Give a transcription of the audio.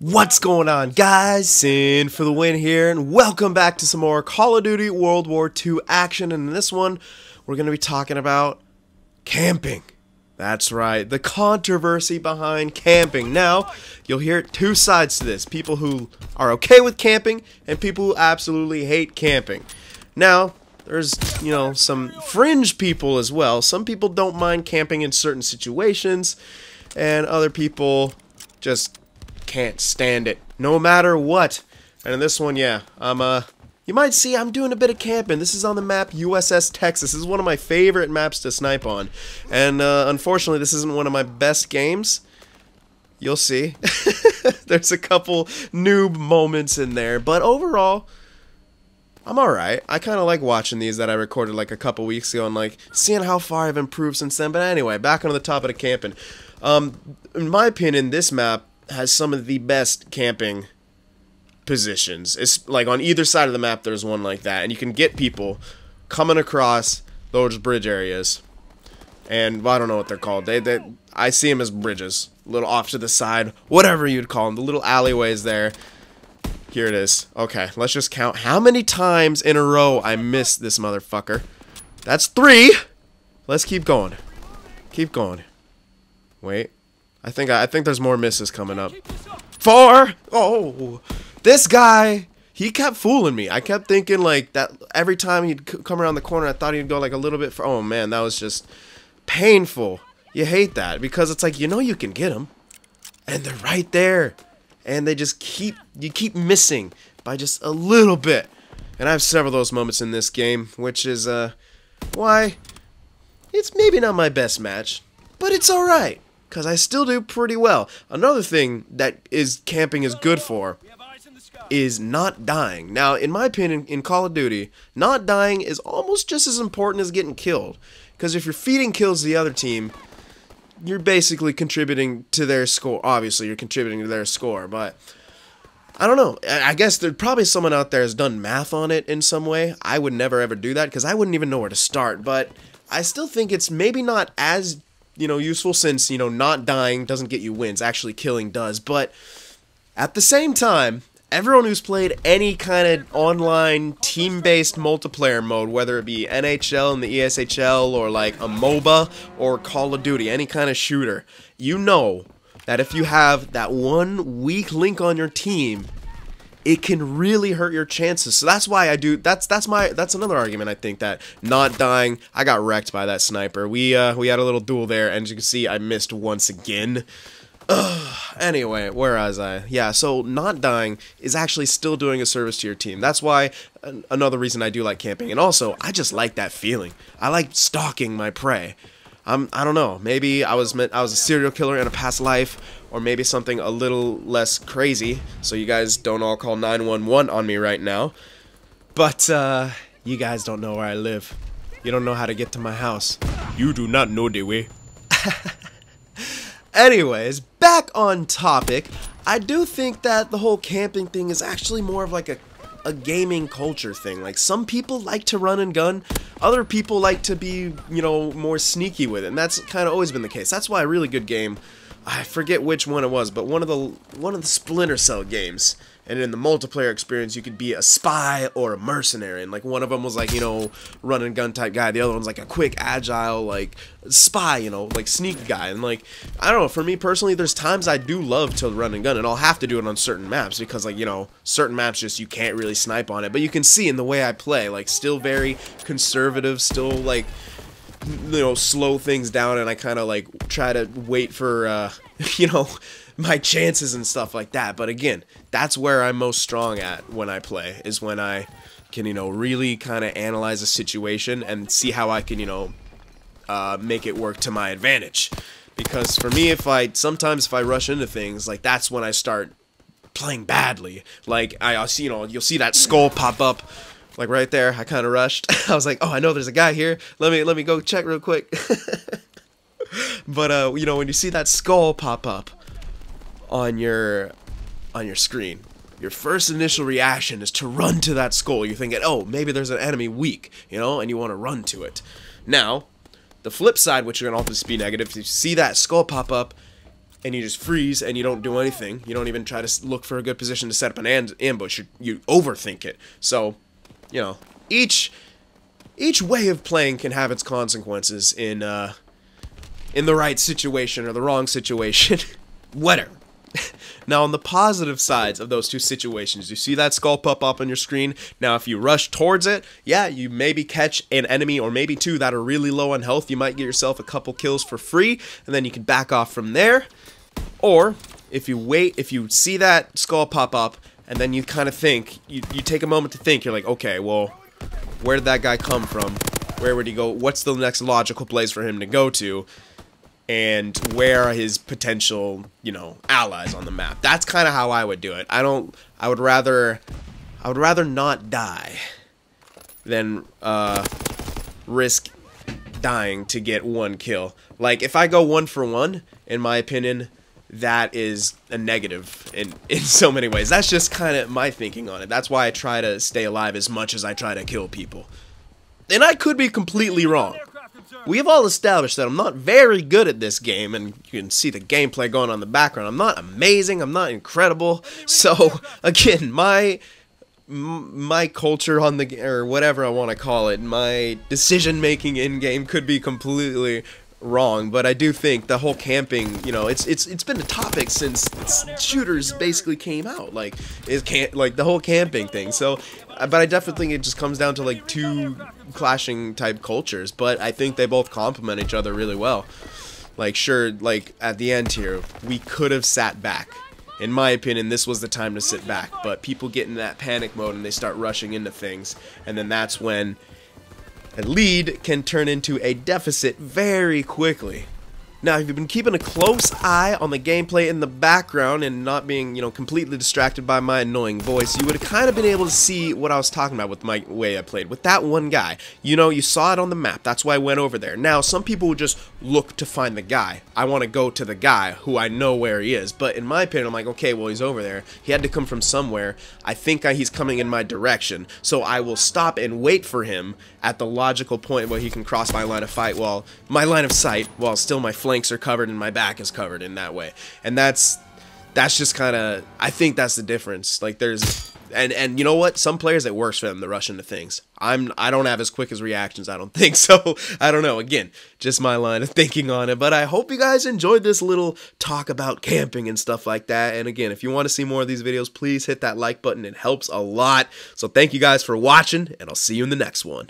What's going on, guys? Cyn for the win here, and welcome back to some more Call of Duty World War II action. And in this one, we're going to be talking about camping. That's right, the controversy behind camping. Now, you'll hear two sides to this. People who are okay with camping, and people who absolutely hate camping. Now, there's, some fringe people as well. Some people don't mind camping in certain situations, and other people just can't stand it, no matter what. And in this one, yeah, you might see I'm doing a bit of camping. This is on the map USS Texas. This is one of my favorite maps to snipe on. And unfortunately, this isn't one of my best games. You'll see. There's a couple noob moments in there, but overall, I'm alright. I kind of like watching these that I recorded like a couple weeks ago and like seeing how far I've improved since then. But anyway, back on the topic of camping. In my opinion, this map has some of the best camping positions. It's like on either side of the map there's one like that, and you can get people coming across those bridge areas. And well, I don't know what they're called. I see them as bridges, a little off to the side, whatever you'd call them, the little alleyways there. Here it is. Okay, let's just count how many times in a row I missed this motherfucker. That's 3. Let's keep going. Keep going. Wait. I think there's more misses coming up. 4! Oh! This guy, he kept fooling me. I kept thinking like that every time he'd come around the corner, I thought he'd go like a little bit for. Oh man, that was just painful. You hate that because it's like, you can get them, and they're right there, and they just keep missing by just a little bit. And I have several of those moments in this game, which is why it's maybe not my best match, but it's all right. Because I still do pretty well. Another thing that camping is good for is not dying. Now, in my opinion, in Call of Duty, not dying is almost just as important as getting killed. Because if you're feeding kills to the other team, you're basically contributing to their score. Obviously, you're contributing to their score, but I don't know. I guess there's probably someone out there has done math on it in some way. I would never ever do that because I wouldn't even know where to start. But I still think it's maybe not as useful since, not dying doesn't get you wins. Actually, killing does. But at the same time, everyone who's played any kind of online team-based multiplayer mode, whether it be NHL and the ESHL or like a MOBA or Call of Duty, any kind of shooter, you know that if you have that one weak link on your team, it can really hurt your chances. So that's why I do. That's another argument. I think that not dying. I got wrecked by that sniper. We had a little duel there, and as you can see, I missed once again. Anyway, where was I? Yeah. So not dying is actually still doing a service to your team. That's why another reason I do like camping, and also I just like that feeling. I like stalking my prey. I don't know. Maybe I was a serial killer in a past life, or maybe something a little less crazy. So you guys don't all call 911 on me right now. But you guys don't know where I live. You don't know how to get to my house. You do not know the way. Anyways, back on topic. I do think that the whole camping thing is actually more of like a gaming culture thing. Like, some people like to run and gun, other people like to be, more sneaky with it, and that's kind of always been the case. That's why a really good game, I forget which one it was, but one of the Splinter Cell games, and in the multiplayer experience you could be a spy or a mercenary, and like one of them was like, run and gun type guy, the other one's like a quick agile like spy, like sneak guy. And like, I don't know, for me personally, there's times I do love to run and gun, and I'll have to do it on certain maps because like, certain maps just you can't really snipe on it. But you can see in the way I play, like, still very conservative, still like, slow things down, and I kind of like try to wait for my chances and stuff like that. But again, that's where I'm most strong at when I play, is when I can really kind of analyze a situation and see how I can make it work to my advantage. Because for me, sometimes if I rush into things, like, that's when I start playing badly. Like, I'll see, you'll see that skull pop up. Like right there, I kind of rushed. I was like, oh, I know there's a guy here. Let me go check real quick. But when you see that skull pop up on your screen, your first initial reaction is to run to that skull. You're thinking, oh, maybe there's an enemy weak, and you want to run to it. Now, the flip side, which you're gonna also be negative, if you see that skull pop up, and you just freeze and you don't do anything. You don't even try to look for a good position to set up an ambush. You overthink it. So, you know, each way of playing can have its consequences in the right situation or the wrong situation. Whatever. Now, on the positive sides of those two situations, you see that skull pop up on your screen. Now, if you rush towards it, yeah, you maybe catch an enemy or maybe two that are really low on health. You might get yourself a couple kills for free, and then you can back off from there. Or, if you wait, if you see that skull pop up, and then you kind of think, you take a moment to think, you're like, okay, well, where did that guy come from? Where would he go? What's the next logical place for him to go to? And where are his potential, you know, allies on the map? That's kind of how I would do it. I would rather not die than risk dying to get one kill. Like, if I go 1 for 1, in my opinion, that is a negative in so many ways. That's just kind of my thinking on it. That's why I try to stay alive as much as I try to kill people. And I could be completely wrong. We have all established that I'm not very good at this game, and you can see the gameplay going on in the background. I'm not amazing, I'm not incredible. So, again, my culture on the, or whatever I want to call it, my decision-making in-game could be completely wrong, but I do think the whole camping, you know, it's been a topic since shooters basically came out, like the whole camping thing. So, but I definitely think it just comes down to like two clashing type cultures, but I think they both complement each other really well. Like, sure, like at the end here, we could have sat back. In my opinion, this was the time to sit back, but people get in that panic mode and they start rushing into things, and then that's when a lead can turn into a deficit very quickly. Now, if you've been keeping a close eye on the gameplay in the background and not being, you know, completely distracted by my annoying voice, you would have kind of been able to see what I was talking about with my way I played. With that one guy, you know, you saw it on the map. That's why I went over there. Now, some people would just look to find the guy. I want to go to the guy who I know where he is. But in my opinion, I'm like, okay, well, he's over there. He had to come from somewhere. I think he's coming in my direction. So I will stop and wait for him at the logical point where he can cross my line of sight while still my flanks are covered and my back is covered in that way. And that's just kind of, I think that's the difference. Like, there's, and you know what, some players it works for them to rush into things. I don't have as quick as reactions, I don't think. So I don't know, again, just my line of thinking on it. But I hope you guys enjoyed this little talk about camping and stuff like that. And again, if you want to see more of these videos, please hit that like button. It helps a lot. So thank you guys for watching, and I'll see you in the next one.